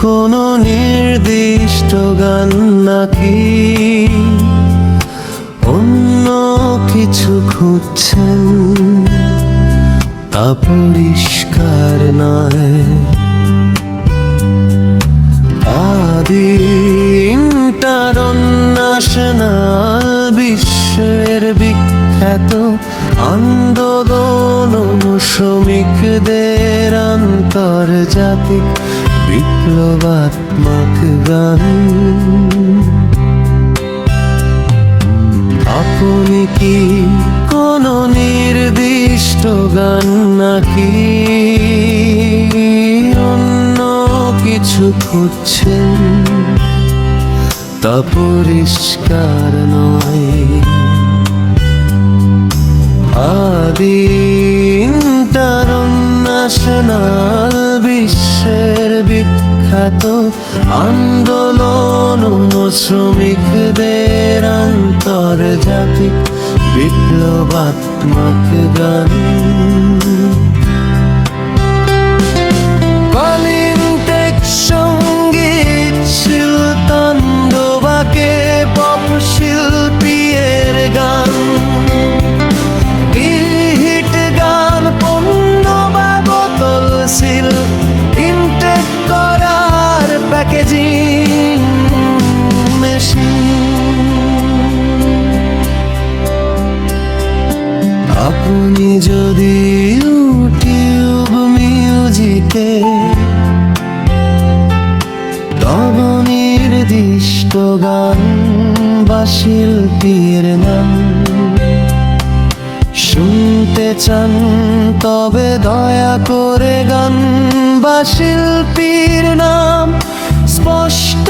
কোনো নির্দিষ্ট গান নাকি অন্য কিছু খুঁজছেন? তা পরিষ্কার নয়। আদি ইন্টারন্যাশনাল বিশ্বের বিখ্যাত আন্দোলন শ্রমিকদের আন্তর্জাতিক বিপ্লবাত্মক গান। আপনি কি কোনো নির্দিষ্ট গান নাকি অন্য কিছু খুঁজছেন? তা পরিষ্কার নয়। আদি ইন্টারন্যাশনাল বিশ্বের বিখ্যাত আন্দোলন শ্রমিকদের আন্তর্জাতিক বিপ্লবাত্মক গান। কলিন্টেক সঙ্গীত শিলতাণ্ডবাকে পপ শিল্পী এর গান। হিট গান পণ্য বা বোতল সিল ইনটেক করার প্যাকেজিং মেশিন। আপনি যদি ইউটিউব মিউজিকে তব নির্দিষ্ট গান বা শিল্পীর নাম শুনতে চান, তবে দয়া করে গান বা শিল্পীর নাম স্পষ্ট